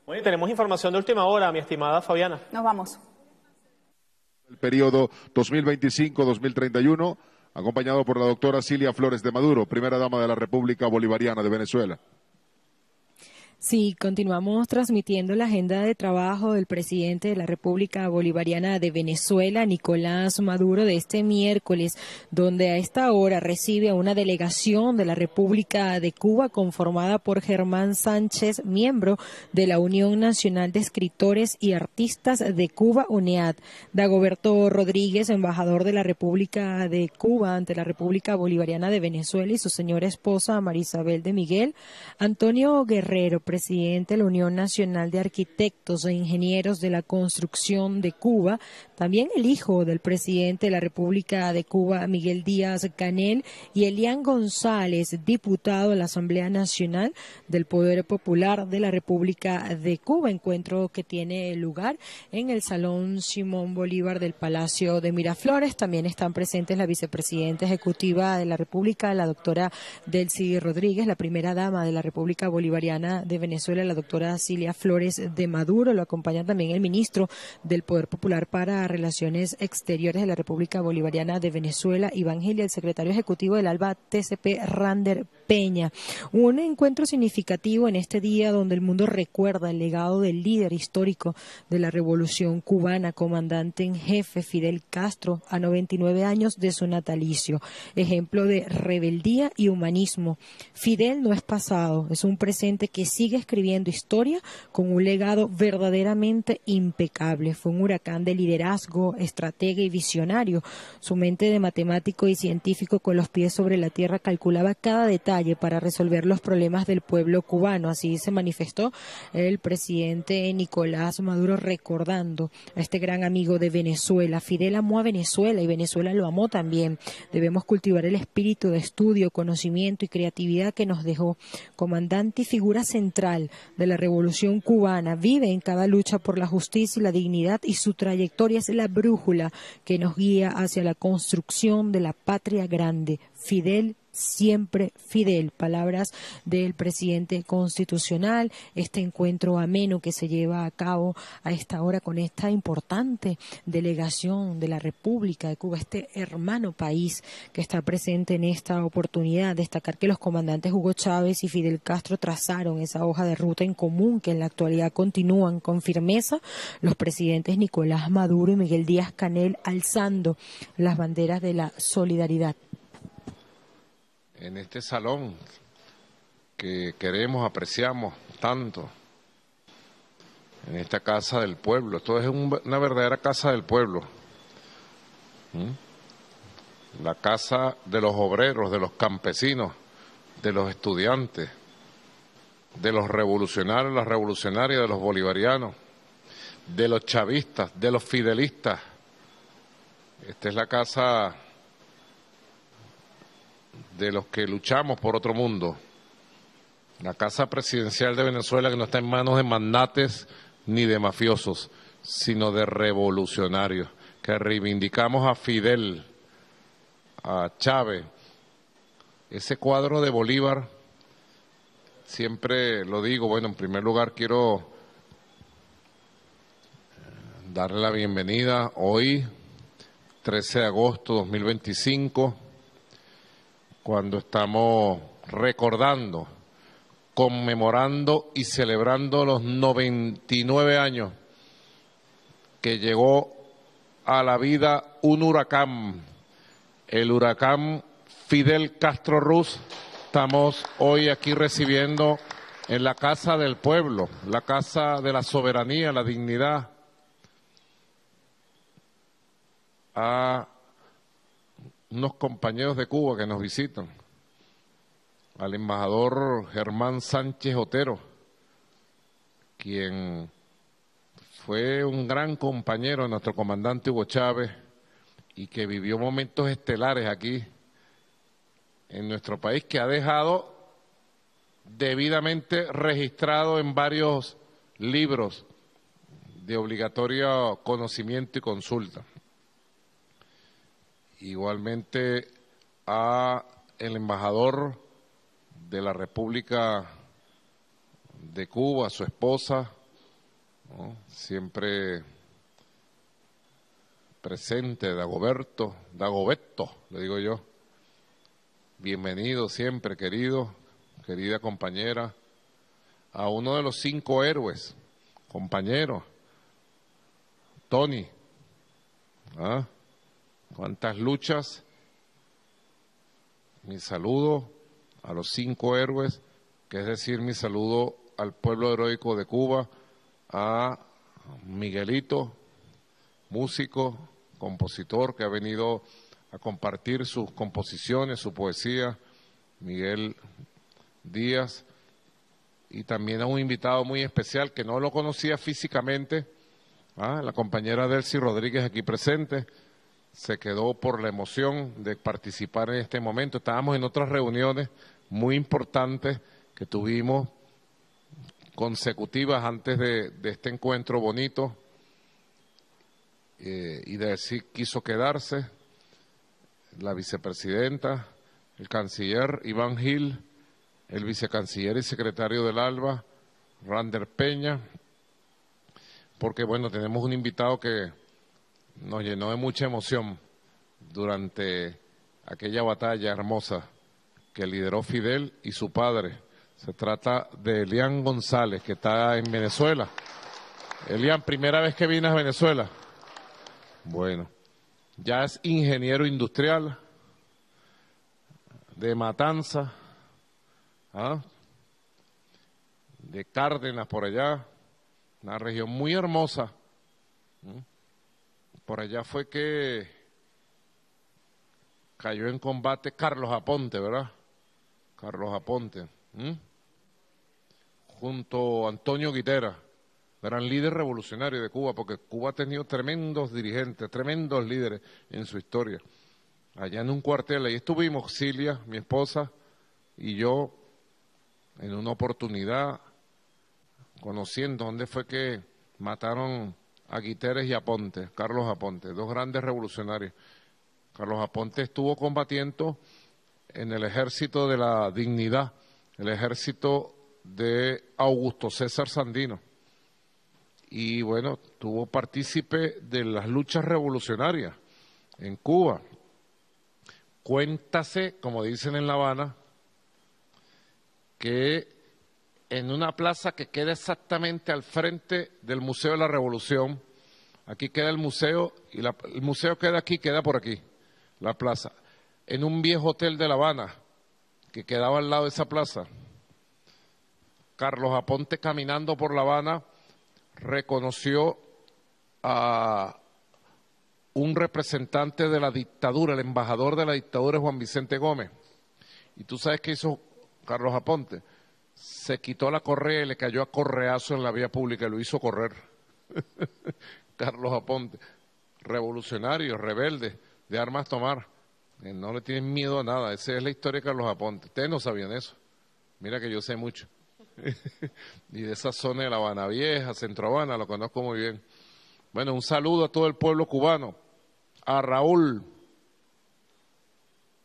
Bueno, tenemos información de última hora, mi estimada Fabiana. Nos vamos. El periodo 2025-2031, acompañado por la doctora Cilia Flores de Maduro, primera dama de la República Bolivariana de Venezuela. Sí, continuamos transmitiendo la agenda de trabajo del presidente de la República Bolivariana de Venezuela, Nicolás Maduro, de este miércoles, donde a esta hora recibe a una delegación de la República de Cuba conformada por Germán Sánchez, miembro de la Unión Nacional de Escritores y Artistas de Cuba, UNEAD, Dagoberto Rodríguez, embajador de la República de Cuba ante la República Bolivariana de Venezuela, y su señora esposa Marisabel de Miguel, Antonio Guerrero, presidente de la Unión Nacional de Arquitectos e Ingenieros de la Construcción de Cuba, también el hijo del presidente de la República de Cuba, Miguel Díaz-Canel, y Elian González, diputado de la Asamblea Nacional del Poder Popular de la República de Cuba, encuentro que tiene lugar en el Salón Simón Bolívar del Palacio de Miraflores. También están presentes la vicepresidenta ejecutiva de la República, la doctora Delcy Rodríguez, la primera dama de la República Bolivariana de Venezuela, la doctora Cilia Flores de Maduro. Lo acompaña también el ministro del Poder Popular para Relaciones Exteriores de la República Bolivariana de Venezuela, Iván Gil, y el secretario ejecutivo del ALBA TCP, Rander Peña. Un encuentro significativo en este día donde el mundo recuerda el legado del líder histórico de la Revolución Cubana, comandante en jefe Fidel Castro, a 99 años de su natalicio. Ejemplo de rebeldía y humanismo. Fidel no es pasado, es un presente que sigue escribiendo historia con un legado verdaderamente impecable. Fue un huracán de liderazgo, estratega y visionario. Su mente de matemático y científico con los pies sobre la tierra calculaba cada detalle para resolver los problemas del pueblo cubano. Así se manifestó el presidente Nicolás Maduro, recordando a este gran amigo de Venezuela. Fidel amó a Venezuela y Venezuela lo amó también. Debemos cultivar el espíritu de estudio, conocimiento y creatividad que nos dejó. Comandante y figura central de la Revolución Cubana, vive en cada lucha por la justicia y la dignidad, y su trayectoria es la brújula que nos guía hacia la construcción de la patria grande. Fidel, siempre Fidel. Palabras del presidente constitucional. Este encuentro ameno que se lleva a cabo a esta hora con esta importante delegación de la República de Cuba, este hermano país que está presente en esta oportunidad. Destacar que los comandantes Hugo Chávez y Fidel Castro trazaron esa hoja de ruta en común que en la actualidad continúan con firmeza los presidentes Nicolás Maduro y Miguel Díaz-Canel, alzando las banderas de la solidaridad. En este salón que queremos, apreciamos tanto, en esta casa del pueblo. Esto es una verdadera casa del pueblo. La casa de los obreros, de los campesinos, de los estudiantes, de los revolucionarios, las revolucionarias, de los bolivarianos, de los chavistas, de los fidelistas. Esta es la casa de los que luchamos por otro mundo. La casa presidencial de Venezuela, que no está en manos de magnates ni de mafiosos, sino de revolucionarios, que reivindicamos a Fidel, a Chávez. Ese cuadro de Bolívar, siempre lo digo, bueno, en primer lugar quiero darle la bienvenida hoy, 13 de agosto de 2025, cuando estamos recordando, conmemorando y celebrando los 99 años que llegó a la vida un huracán, el huracán Fidel Castro Ruz. Estamos hoy aquí recibiendo en la Casa del Pueblo, la Casa de la Soberanía, la Dignidad, a unos compañeros de Cuba que nos visitan, al embajador Germán Sánchez Otero, quien fue un gran compañero de nuestro comandante Hugo Chávez y que vivió momentos estelares aquí en nuestro país, que ha dejado debidamente registrado en varios libros de obligatorio conocimiento y consulta. Igualmente a el embajador de la República de Cuba, a su esposa, ¿no? Siempre presente, Dagoberto, le digo yo. Bienvenido siempre, querido, querida compañera, a uno de los 5 héroes, compañero, Tony. ¿Ah? ¿Cuántas luchas? Mi saludo a los 5 héroes, que es decir, mi saludo al pueblo heroico de Cuba, a Miguelito, músico, compositor, que ha venido a compartir sus composiciones, su poesía, Miguel Díaz, y también a un invitado muy especial que no lo conocía físicamente, la compañera Delcy Rodríguez aquí presente. Se quedó por la emoción de participar en este momento. Estábamos en otras reuniones muy importantes que tuvimos consecutivas antes de este encuentro bonito, y Delcy quiso quedarse, la vicepresidenta, el canciller Iván Gil, el vicecanciller y secretario del ALBA, Rander Peña, porque bueno, tenemos un invitado que nos llenó de mucha emoción durante aquella batalla hermosa que lideró Fidel y su padre. Se trata de Elian González, que está en Venezuela. Elian, primera vez que vienes a Venezuela. Bueno, ya es ingeniero industrial de Matanza, de Cárdenas por allá, una región muy hermosa. Por allá fue que cayó en combate Carlos Aponte, ¿verdad? Carlos Aponte, junto a Antonio Guitera, gran líder revolucionario de Cuba, porque Cuba ha tenido tremendos dirigentes, tremendos líderes en su historia. Allá en un cuartel, ahí estuvimos Cilia, mi esposa, y yo, en una oportunidad, conociendo dónde fue que mataron a Guiteres y Aponte, Carlos Aponte, 2 grandes revolucionarios. Carlos Aponte estuvo combatiendo en el Ejército de la Dignidad, el ejército de Augusto César Sandino. Y bueno, tuvo partícipe de las luchas revolucionarias en Cuba. Cuéntase, como dicen en La Habana, que en una plaza que queda exactamente al frente del Museo de la Revolución, aquí queda el museo, y el museo queda aquí, queda por aquí, la plaza, en un viejo hotel de La Habana, que quedaba al lado de esa plaza. Carlos Aponte, caminando por La Habana, reconoció a un representante de la dictadura, el embajador de la dictadura, Juan Vicente Gómez. ¿Y tú sabes qué hizo Carlos Aponte? Se quitó la correa y le cayó a correazo en la vía pública y lo hizo correr. Carlos Aponte, revolucionario, rebelde, de armas tomar. No le tienen miedo a nada. Esa es la historia de Carlos Aponte. Ustedes no sabían eso. Mira que yo sé mucho. Y de esa zona de La Habana Vieja, Centro Habana, lo conozco muy bien. Bueno, un saludo a todo el pueblo cubano. A Raúl,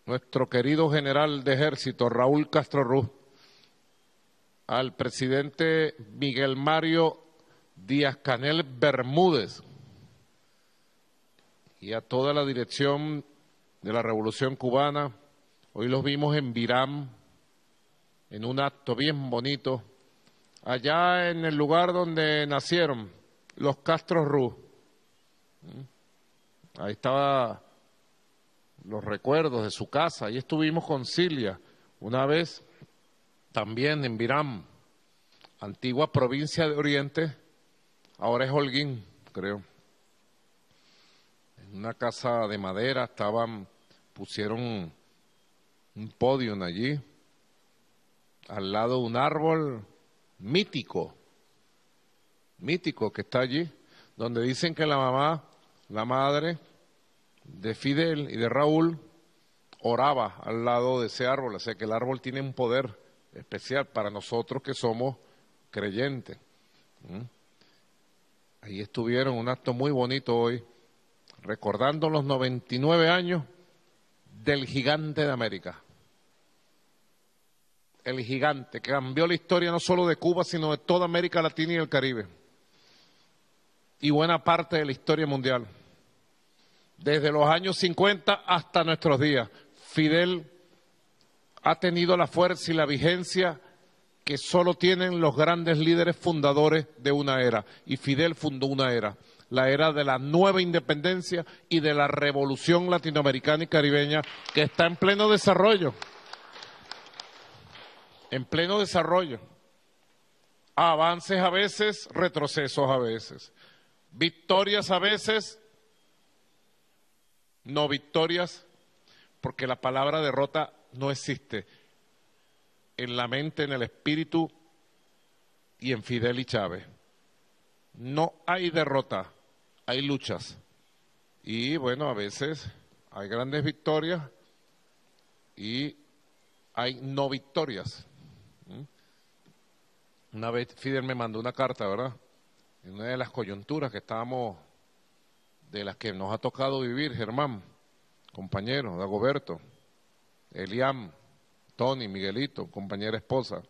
nuestro querido general de ejército, Raúl Castro Ruz. Al presidente Miguel Mario Díaz-Canel Bermúdez y a toda la dirección de la Revolución Cubana. Hoy los vimos en Biram, en un acto bien bonito, allá en el lugar donde nacieron los Castro Ruz. Ahí estaban los recuerdos de su casa. Ahí estuvimos con Cilia una vez, también en Biram, antigua provincia de Oriente, ahora es Holguín, creo. En una casa de madera pusieron un podio allí, al lado de un árbol mítico que está allí, donde dicen que la mamá, la madre de Fidel y de Raúl, oraba al lado de ese árbol. O sea que el árbol tiene un poder especial para nosotros que somos creyentes. Ahí estuvieron, un acto muy bonito hoy, recordando los 99 años del gigante de América. El gigante que cambió la historia no solo de Cuba, sino de toda América Latina y el Caribe. y buena parte de la historia mundial. Desde los años 50 hasta nuestros días, Fidel ha tenido la fuerza y la vigencia que solo tienen los grandes líderes fundadores de una era. Y Fidel fundó una era, la era de la nueva independencia y de la revolución latinoamericana y caribeña que está en pleno desarrollo. En pleno desarrollo. Avances a veces, retrocesos a veces. Victorias a veces, no victorias, porque la palabra derrota no existe en la mente, en el espíritu y en Fidel y Chávez. No hay derrota, hay luchas. Y bueno, a veces hay grandes victorias y hay no victorias. Una vez Fidel me mandó una carta, ¿verdad? En una de las coyunturas que estábamos, de las que nos ha tocado vivir, Germán, compañero, Dagoberto, Eliam, Tony, Miguelito, compañera esposa,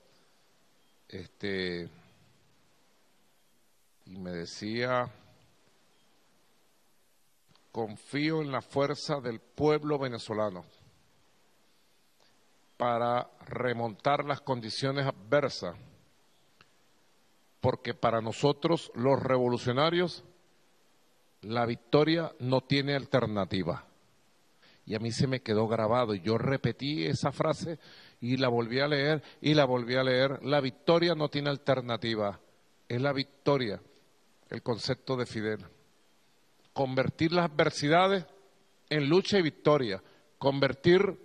y me decía, confío en la fuerza del pueblo venezolano para remontar las condiciones adversas, porque para nosotros los revolucionarios la victoria no tiene alternativa. Y a mí se me quedó grabado y yo repetí esa frase y la volví a leer y la volví a leer. La victoria no tiene alternativa, es la victoria, el concepto de Fidel. Convertir las adversidades en lucha y victoria, convertir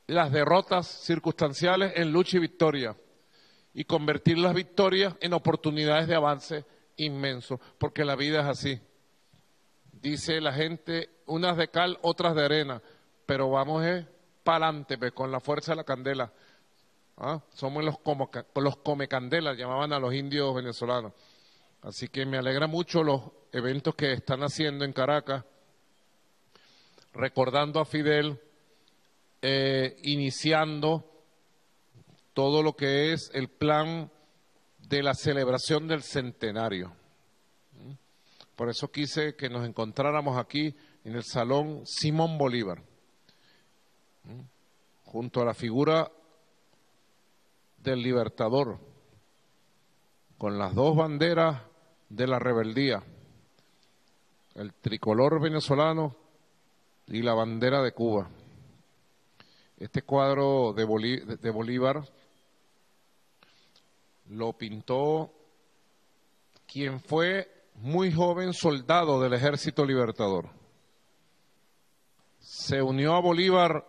las derrotas circunstanciales en lucha y victoria y convertir las victorias en oportunidades de avance inmenso, porque la vida es así. Dice la gente, unas de cal, otras de arena, pero vamos para adelante, pues, con la fuerza de la candela. ¿Ah? Somos los come candelas, llamaban a los indios venezolanos. Así que me alegra mucho los eventos que están haciendo en Caracas, recordando a Fidel, iniciando todo lo que es el plan de la celebración del centenario. Por eso quise que nos encontráramos aquí en el Salón Simón Bolívar, junto a la figura del Libertador, con las dos banderas de la rebeldía, el tricolor venezolano y la bandera de Cuba. Este cuadro de Bolívar lo pintó quien fue muy joven soldado del Ejército Libertador. Se unió a Bolívar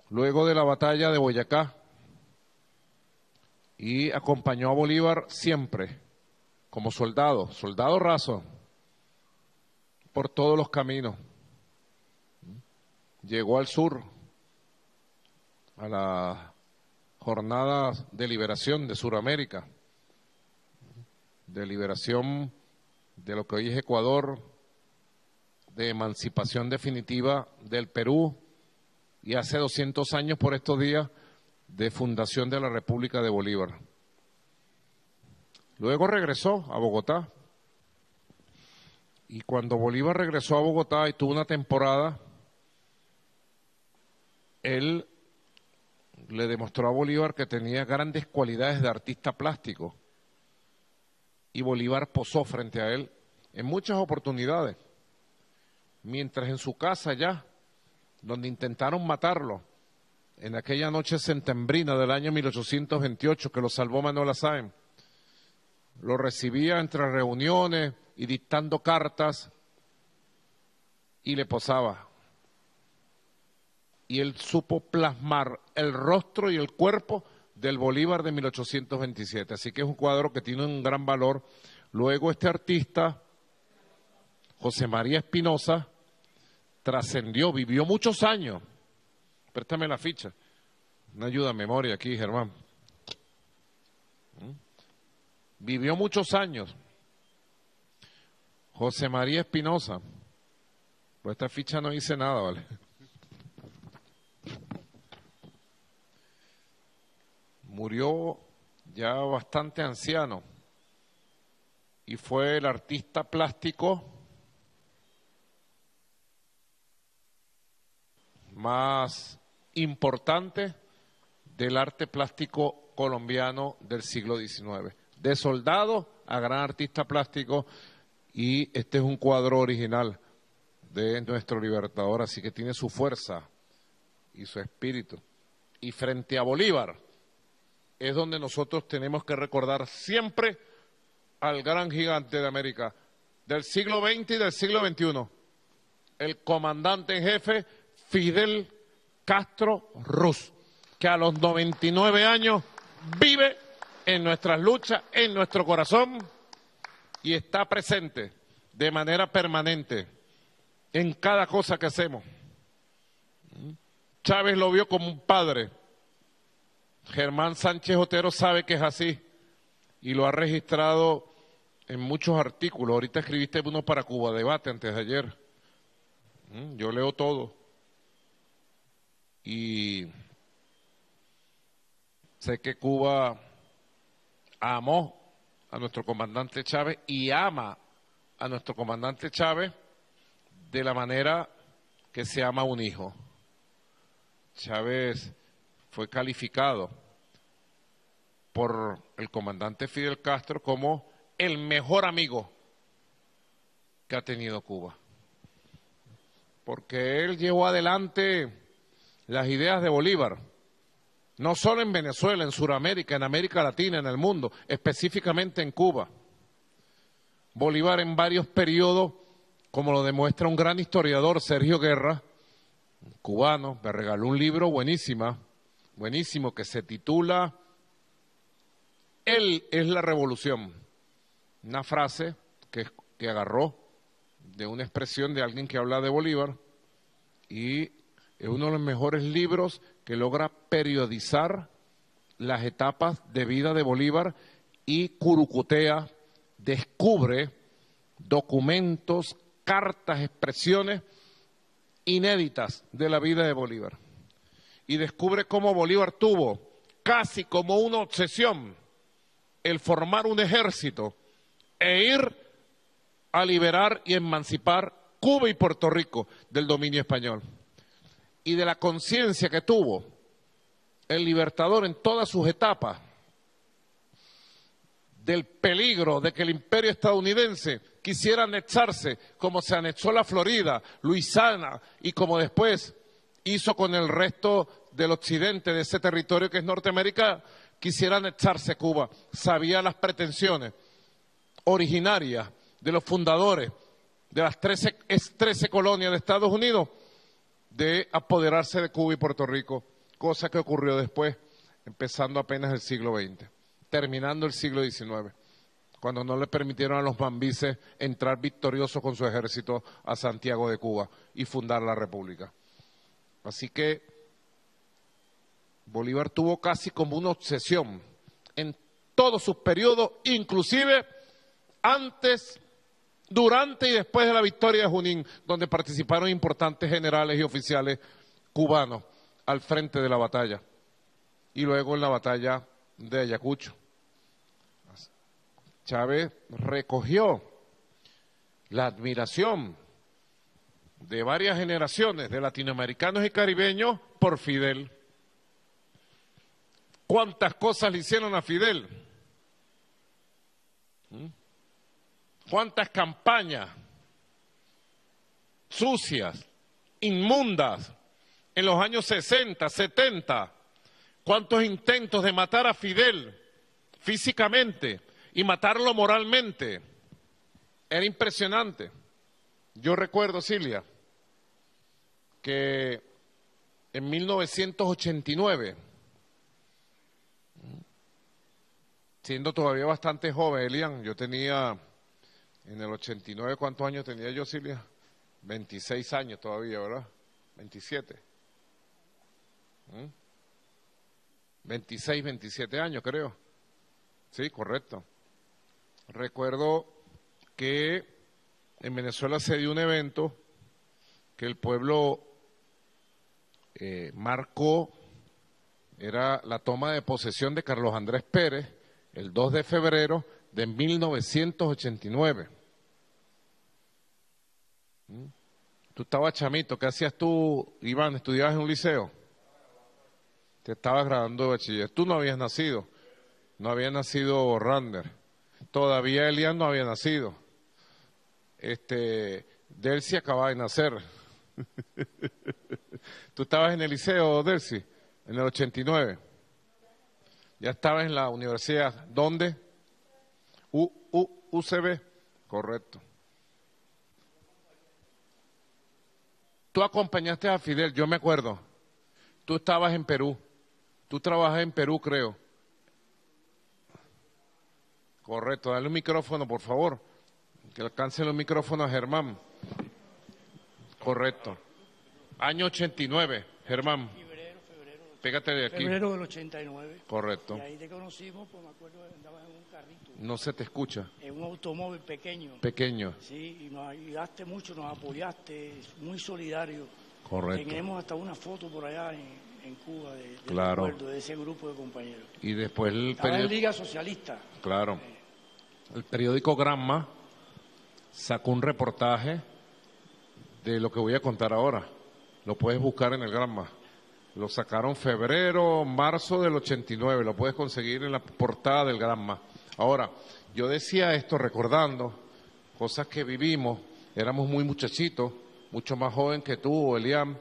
luego de la batalla de Boyacá y acompañó a Bolívar siempre como soldado, soldado raso, por todos los caminos. Llegó al sur, a la jornada de liberación de Sudamérica, de liberación de lo que hoy es Ecuador, de emancipación definitiva del Perú y hace 200 años por estos días de fundación de la República de Bolívar. Luego regresó a Bogotá y cuando Bolívar regresó a Bogotá y tuvo una temporada, él le demostró a Bolívar que tenía grandes cualidades de artista plástico. Y Bolívar posó frente a él en muchas oportunidades, mientras en su casa allá, donde intentaron matarlo, en aquella noche septembrina del año 1828 que lo salvó Manuel Sáenz, lo recibía entre reuniones y dictando cartas y le posaba. Y él supo plasmar el rostro y el cuerpo del Bolívar de 1827. Así que es un cuadro que tiene un gran valor. Luego este artista, José María Espinosa, trascendió, vivió muchos años. Préstame la ficha. Una ayuda a memoria aquí, Germán. Vivió muchos años. José María Espinosa. Pues esta ficha no dice nada, ¿vale? Murió ya bastante anciano y y fue el artista plástico más importante del arte plástico colombiano del siglo XIX. De soldado a gran artista plástico, y este es un cuadro original de nuestro libertador, así que tiene su fuerza y su espíritu. Y frente a Bolívar es donde nosotros tenemos que recordar siempre al gran gigante de América del siglo XX y del siglo XXI, el comandante en jefe Fidel Castro Ruz, que a los 99 años vive en nuestras luchas, en nuestro corazón, y está presente de manera permanente en cada cosa que hacemos. Chávez lo vio como un padre. Germán Sánchez Otero sabe que es así y lo ha registrado en muchos artículos. Ahorita escribiste uno para Cuba Debate antes de ayer. Yo leo todo. Y sé que Cuba amó a nuestro comandante Chávez y ama a nuestro comandante Chávez de la manera que se ama a un hijo. Chávez fue calificado por el comandante Fidel Castro como el mejor amigo que ha tenido Cuba, porque él llevó adelante las ideas de Bolívar, no solo en Venezuela, en Sudamérica, en América Latina, en el mundo, específicamente en Cuba. Bolívar en varios periodos, como lo demuestra un gran historiador, Sergio Guerra, cubano, me regaló un libro buenísimo, que se titula Él es la revolución. Una frase que agarró de una expresión de alguien que habla de Bolívar, y es uno de los mejores libros que logra periodizar las etapas de vida de Bolívar y curucutea, descubre documentos, cartas, expresiones inéditas de la vida de Bolívar. Y descubre cómo Bolívar tuvo casi como una obsesión el formar un ejército e ir a liberar y emancipar Cuba y Puerto Rico del dominio español. Y de la conciencia que tuvo el libertador en todas sus etapas, del peligro de que el imperio estadounidense quisiera anexarse, como se anexó la Florida, Luisiana, y como después hizo con el resto del occidente de ese territorio que es Norteamérica, quisiera anexarse Cuba. Sabía las pretensiones originarias de los fundadores de las 13 colonias de Estados Unidos de apoderarse de Cuba y Puerto Rico, cosa que ocurrió después, empezando apenas el siglo XX, terminando el siglo XIX, cuando no le permitieron a los mambises entrar victoriosos con su ejército a Santiago de Cuba y fundar la República. Así que Bolívar tuvo casi como una obsesión en todos sus periodos, inclusive antes, durante y después de la victoria de Junín, donde participaron importantes generales y oficiales cubanos al frente de la batalla, y luego en la batalla de Ayacucho. Chávez recogió la admiración de varias generaciones de latinoamericanos y caribeños por Fidel. ¿Cuántas cosas le hicieron a Fidel? ¿Cuántas campañas sucias, inmundas, en los años 60, 70? ¿Cuántos intentos de matar a Fidel físicamente y matarlo moralmente? Era impresionante. Yo recuerdo, Cilia, que en 1989, siendo todavía bastante joven, Elian, yo tenía, en el 89, ¿cuántos años tenía yo, Cilia? 26 años todavía, ¿verdad? 27. 26, 27 años, creo. Sí, correcto. Recuerdo que en Venezuela se dio un evento que el pueblo marcó, era la toma de posesión de Carlos Andrés Pérez, el 2 de febrero de 1989. Tú estabas chamito, ¿qué hacías tú, Iván? ¿Estudiabas en un liceo? Te estabas graduando de bachiller. Tú no habías nacido, no había nacido Rander. Todavía Elian no había nacido. Delcy acababa de nacer. ¿Tú estabas en el liceo, Delcy? En el 89. Ya estabas en la universidad. ¿Dónde? UCB. Correcto. Tú acompañaste a Fidel, yo me acuerdo. Tú estabas en Perú. Tú trabajas en Perú, creo. Correcto. Dale un micrófono, por favor. Que alcance los micrófonos a Germán. Correcto. Año 89, Germán. Febrero. Pégate de aquí. Febrero del 89. Correcto. Y ahí te conocimos, pues me acuerdo que andabas en un carrito. No se te escucha. En un automóvil pequeño. Pequeño. Sí, y nos ayudaste mucho, nos apoyaste, muy solidario. Correcto. Tenemos hasta una foto por allá en Cuba de Claro. recuerdo de ese grupo de compañeros. Y después el Estaba en periódico. Liga Socialista. Claro. El periódico Granma sacó un reportaje de lo que voy a contar ahora. Lo puedes buscar en el Granma. Lo sacaron febrero, marzo del 89. Lo puedes conseguir en la portada del Granma. Ahora, yo decía esto recordando cosas que vivimos. Éramos muy muchachitos, mucho más joven que tú, Eliam,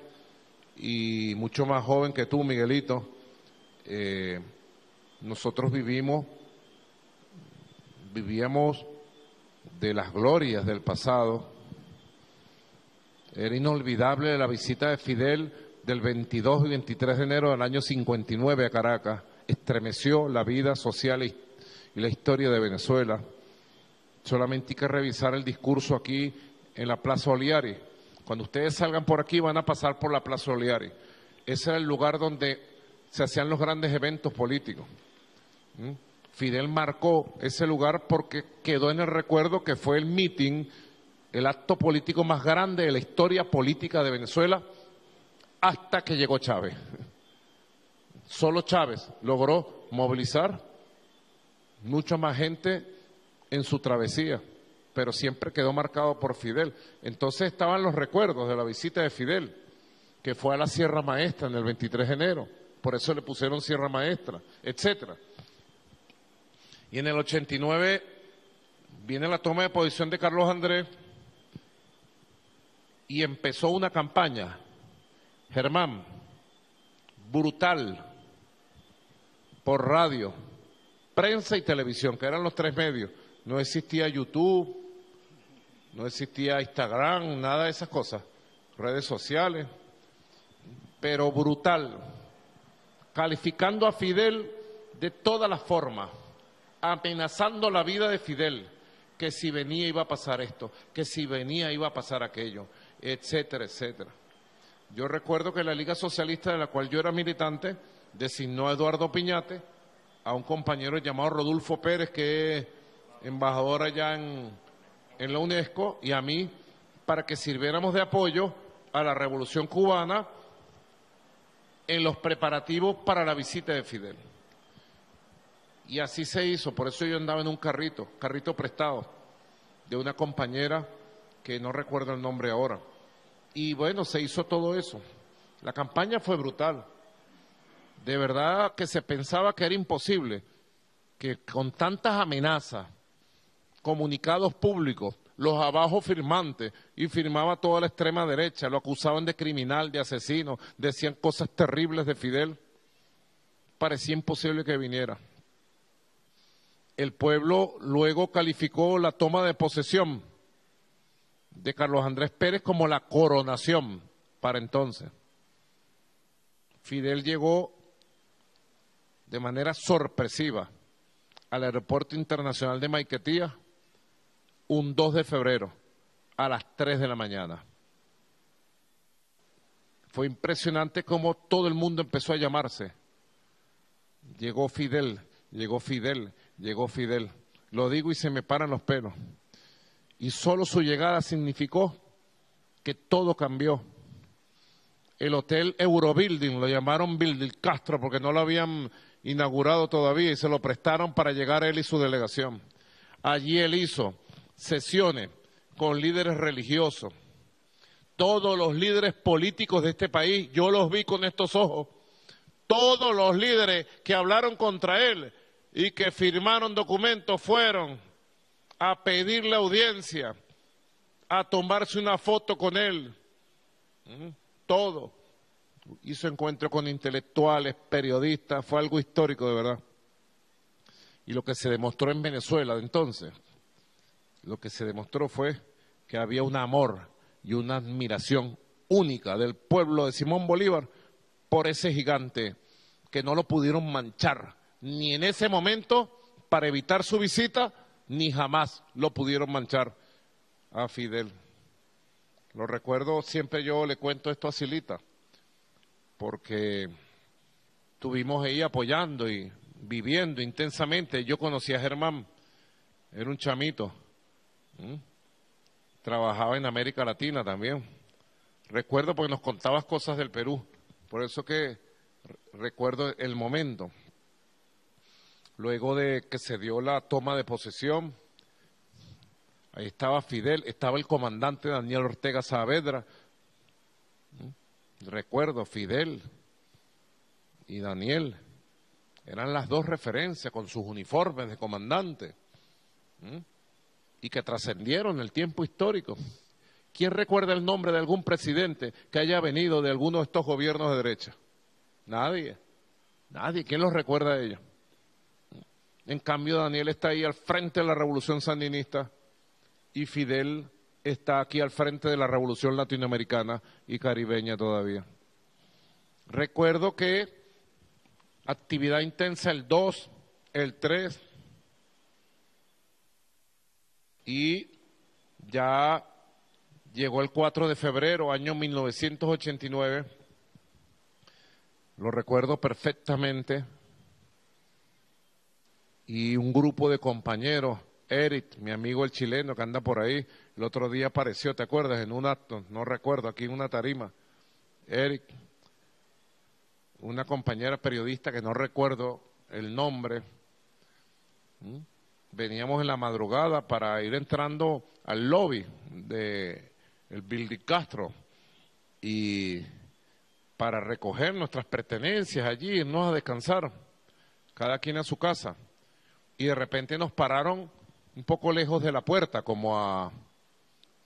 y mucho más joven que tú, Miguelito. Nosotros vivíamos de las glorias del pasado. Era inolvidable la visita de Fidel del 22 y 23 de enero del año 59 a Caracas. Estremeció la vida social y la historia de Venezuela. Solamente hay que revisar el discurso aquí en la Plaza Oliari. Cuando ustedes salgan por aquí van a pasar por la Plaza Oliari. Ese era el lugar donde se hacían los grandes eventos políticos. Fidel marcó ese lugar porque quedó en el recuerdo que fue el meeting, el acto político más grande de la historia política de Venezuela hasta que llegó Chávez. Solo Chávez logró movilizar mucha más gente en su travesía, pero siempre quedó marcado por Fidel. Entonces estaban los recuerdos de la visita de Fidel, que fue a la Sierra Maestra en el 23 de enero, por eso le pusieron Sierra Maestra, etcétera. Y en el 89 viene la toma de posición de Carlos Andrés y empezó una campaña, Germán, brutal, por radio, prensa y televisión, que eran los tres medios. No existía YouTube, no existía Instagram, nada de esas cosas, redes sociales, pero brutal, calificando a Fidel de todas las formas, amenazando la vida de Fidel, que si venía iba a pasar esto, que si venía iba a pasar aquello, etcétera, etcétera. Yo recuerdo que la Liga Socialista, de la cual yo era militante, designó a Eduardo Piñate, a un compañero llamado Rodolfo Pérez, que es embajador allá en la UNESCO, y a mí, para que sirviéramos de apoyo a la Revolución Cubana en los preparativos para la visita de Fidel. Y así se hizo, por eso yo andaba en un carrito prestado, de una compañera que no recuerdo el nombre ahora. Y bueno, se hizo todo eso. La campaña fue brutal. De verdad que se pensaba que era imposible, que con tantas amenazas, comunicados públicos, los abajo firmantes, y firmaba toda la extrema derecha, lo acusaban de criminal, de asesino, decían cosas terribles de Fidel. Parecía imposible que viniera. El pueblo luego calificó la toma de posesión de Carlos Andrés Pérez como la coronación para entonces. Fidel llegó de manera sorpresiva al Aeropuerto Internacional de Maiquetía un 2 de febrero a las 3 de la mañana. Fue impresionante cómo todo el mundo empezó a llamarse. Llegó Fidel, llegó Fidel, llegó Fidel. Lo digo y se me paran los pelos. Y solo su llegada significó que todo cambió. El hotel Eurobuilding, lo llamaron Building Castro porque no lo habían inaugurado todavía y se lo prestaron para llegar él y su delegación. Allí él hizo sesiones con líderes religiosos. Todos los líderes políticos de este país, yo los vi con estos ojos. Todos los líderes que hablaron contra él y que firmaron documentos fueron a pedirle audiencia, a tomarse una foto con él. Todo. Hizo encuentro con intelectuales, periodistas, fue algo histórico de verdad. Y lo que se demostró en Venezuela de entonces, lo que se demostró fue que había un amor y una admiración única del pueblo de Simón Bolívar por ese gigante, que no lo pudieron manchar, ni en ese momento para evitar su visita, ni jamás lo pudieron manchar a Fidel. Lo recuerdo, siempre yo le cuento esto a Silita, porque estuvimos ahí apoyando y viviendo intensamente. Yo conocí a Germán, era un chamito, trabajaba en América Latina también. Recuerdo porque nos contabas cosas del Perú, por eso que recuerdo el momento. Luego de que se dio la toma de posesión, ahí estaba Fidel, estaba el comandante Daniel Ortega Saavedra. Recuerdo, Fidel y Daniel eran las dos referencias con sus uniformes de comandante y que trascendieron el tiempo histórico. ¿Quién recuerda el nombre de algún presidente que haya venido de alguno de estos gobiernos de derecha? Nadie, nadie. ¿Quién los recuerda a ellos? En cambio, Daniel está ahí al frente de la revolución sandinista y Fidel está aquí al frente de la revolución latinoamericana y caribeña todavía. Recuerdo que actividad intensa el 2, el 3 y ya llegó el 4 de febrero, año 1989, lo recuerdo perfectamente, y un grupo de compañeros, Eric, mi amigo el chileno que anda por ahí, el otro día apareció, ¿te acuerdas? En un acto, no recuerdo, aquí en una tarima, Eric, una compañera periodista que no recuerdo el nombre, veníamos en la madrugada para ir entrando al lobby de el Building Castro y para recoger nuestras pertenencias allí, irnos a descansar, cada quien a su casa, y de repente nos pararon un poco lejos de la puerta, como a,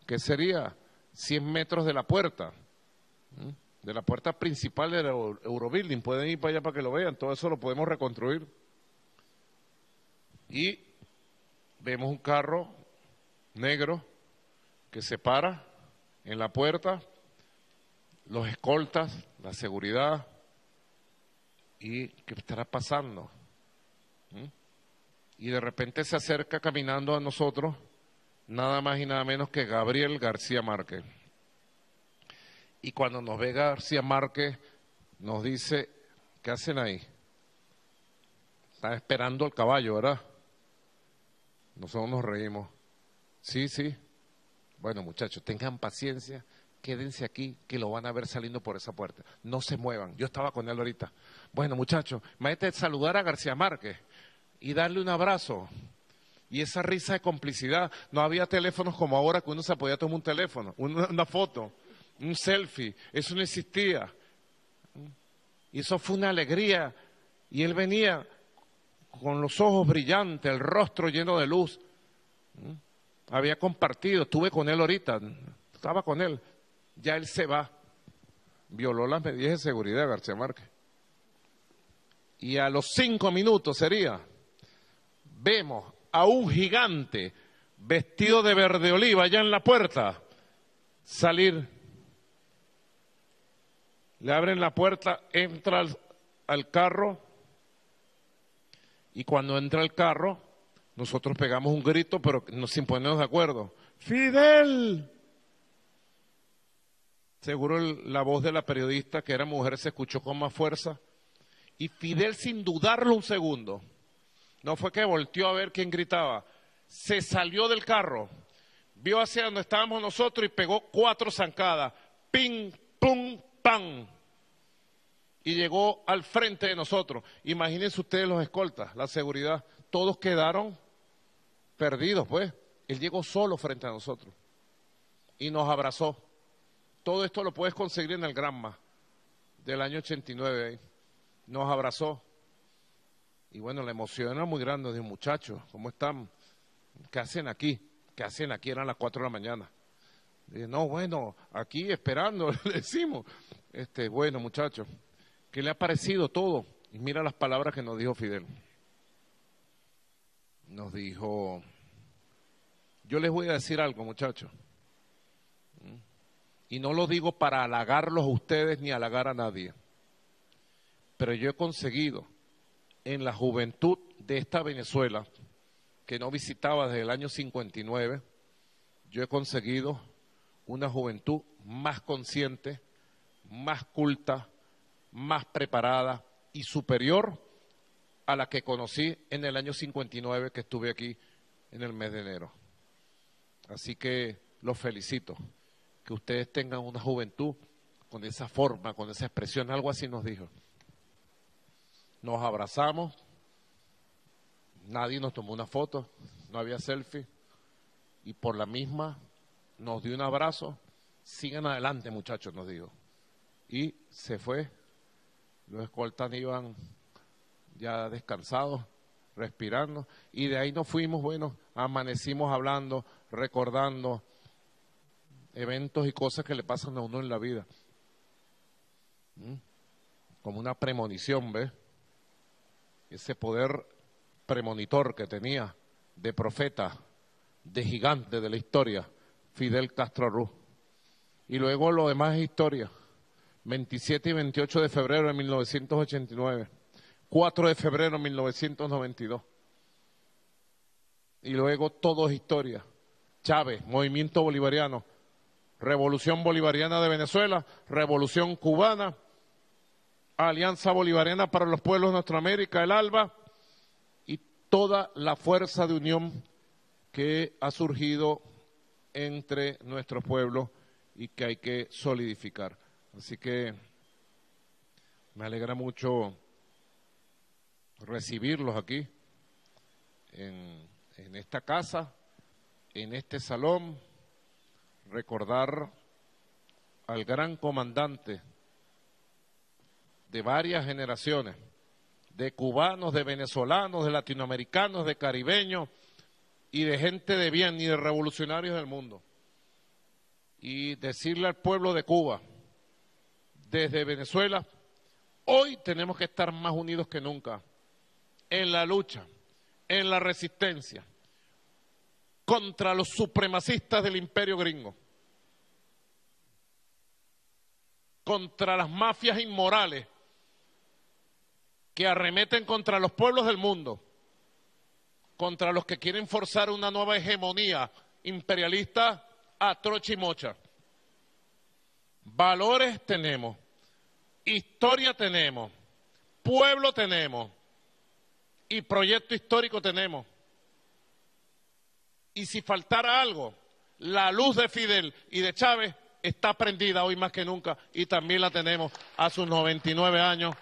¿qué sería? 100 metros de la puerta principal del Eurobuilding. Pueden ir para allá para que lo vean, todo eso lo podemos reconstruir. Y vemos un carro negro que se para en la puerta, los escoltas, la seguridad, y ¿qué estará pasando? Y de repente se acerca caminando a nosotros, nada más y nada menos que Gabriel García Márquez. Y cuando nos ve García Márquez, nos dice, ¿qué hacen ahí? Están esperando el caballo, ¿verdad? Nosotros nos reímos. Sí, sí. Bueno, muchachos, tengan paciencia, quédense aquí, que lo van a ver saliendo por esa puerta. No se muevan. Yo estaba con él ahorita. Bueno, muchachos, imagínate saludar a García Márquez y darle un abrazo. Y esa risa de complicidad. No había teléfonos como ahora que uno se podía tomar un teléfono, una foto, un selfie. Eso no existía. Y eso fue una alegría. Y él venía con los ojos brillantes, el rostro lleno de luz. Había compartido, estuve con él ahorita, estaba con él. Ya él se va. Violó las medidas de seguridad García Márquez. Y a los 5 minutos vemos a un gigante vestido de verde oliva allá en la puerta salir. Le abren la puerta, entra al carro, y cuando entra al carro, nosotros pegamos un grito, pero sin ponernos de acuerdo. ¡Fidel! Seguro la voz de la periodista, que era mujer, se escuchó con más fuerza. Y Fidel, sin dudarlo un segundo, no fue que volteó a ver quién gritaba, se salió del carro, vio hacia donde estábamos nosotros y pegó 4 zancadas. ¡Ping, pum, pam! Y llegó al frente de nosotros. Imagínense ustedes los escoltas, la seguridad, todos quedaron perdidos, pues. Él llegó solo frente a nosotros y nos abrazó. Todo esto lo puedes conseguir en el Granma del año 89. Nos abrazó. Y bueno, la emoción era muy grande. Dije, muchachos, ¿cómo están? ¿Qué hacen aquí? ¿Qué hacen aquí? Eran las 4 de la mañana. Dije, no, bueno, aquí esperando, le decimos. Bueno, muchachos, ¿qué le ha parecido todo? Y mira las palabras que nos dijo Fidel. Nos dijo, yo les voy a decir algo, muchachos. Y no lo digo para halagarlos a ustedes ni halagar a nadie. Pero yo he conseguido en la juventud de esta Venezuela, que no visitaba desde el año 59, yo he conseguido una juventud más consciente, más culta, más preparada y superior a la que conocí en el año 59, que estuve aquí en el mes de enero. Así que los felicito, que ustedes tengan una juventud con esa forma, con esa expresión, algo así nos dijo. Nos abrazamos, nadie nos tomó una foto, no había selfie, y por la misma nos dio un abrazo. Sigan adelante, muchachos, nos dijo. Y se fue. Los escoltas iban ya descansados, respirando, y de ahí nos fuimos, bueno, amanecimos hablando, recordando eventos y cosas que le pasan a uno en la vida. Como una premonición, ¿ves? Ese poder premonitor que tenía de profeta, de gigante de la historia, Fidel Castro Ruz. Y luego lo demás es historia. 27 y 28 de febrero de 1989, 4 de febrero de 1992. Y luego todo es historia. Chávez, Movimiento Bolivariano, Revolución Bolivariana de Venezuela, Revolución Cubana, Alianza Bolivariana para los Pueblos de Nuestra América, el ALBA, y toda la fuerza de unión que ha surgido entre nuestros pueblos y que hay que solidificar. Así que me alegra mucho recibirlos aquí, en esta casa, en este salón, recordar al gran comandante de varias generaciones, de cubanos, de venezolanos, de latinoamericanos, de caribeños y de gente de bien y de revolucionarios del mundo. Y decirle al pueblo de Cuba, desde Venezuela, hoy tenemos que estar más unidos que nunca en la lucha, en la resistencia contra los supremacistas del imperio gringo, contra las mafias inmorales que arremeten contra los pueblos del mundo, contra los que quieren forzar una nueva hegemonía imperialista a trocha y mocha. Valores tenemos, historia tenemos, pueblo tenemos y proyecto histórico tenemos. Y si faltara algo, la luz de Fidel y de Chávez está prendida hoy más que nunca, y también la tenemos a sus 99 años.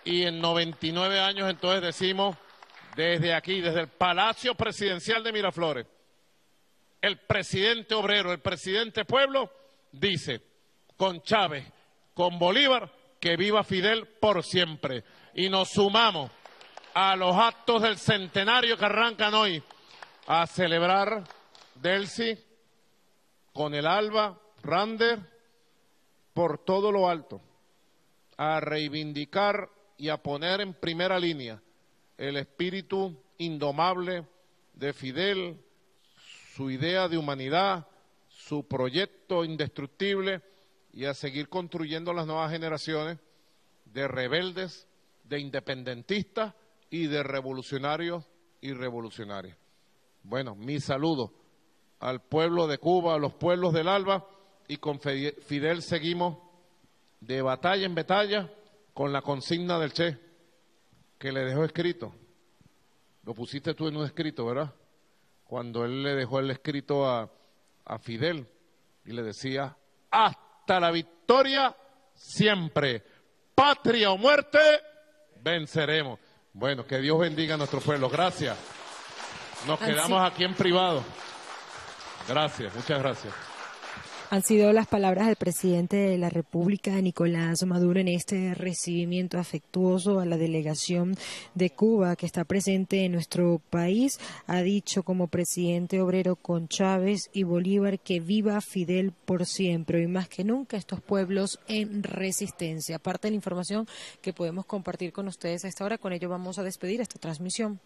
Y en 99 años entonces decimos, desde aquí, desde el Palacio Presidencial de Miraflores, el presidente obrero, el presidente pueblo, dice, con Chávez, con Bolívar, que viva Fidel por siempre. Y nos sumamos a los actos del centenario que arrancan hoy a celebrar Delcy con el ALBA, Rander, por todo lo alto, a reivindicar y a poner en primera línea el espíritu indomable de Fidel, su idea de humanidad, su proyecto indestructible, y a seguir construyendo las nuevas generaciones de rebeldes, de independentistas y de revolucionarios y revolucionarias. Bueno, mi saludo al pueblo de Cuba, a los pueblos del ALBA, y con Fidel seguimos de batalla en batalla con la consigna del Che, que le dejó escrito. Lo pusiste tú en un escrito, ¿verdad? Cuando él le dejó el escrito a Fidel y le decía, hasta la victoria siempre, patria o muerte, venceremos. Bueno, que Dios bendiga a nuestro pueblo. Gracias. Nos quedamos aquí en privado. Gracias, muchas gracias. Han sido las palabras del presidente de la República, Nicolás Maduro, en este recibimiento afectuoso a la delegación de Cuba que está presente en nuestro país. Ha dicho como presidente obrero con Chávez y Bolívar que viva Fidel por siempre, y más que nunca estos pueblos en resistencia. Parte de la información que podemos compartir con ustedes a esta hora, con ello vamos a despedir esta transmisión.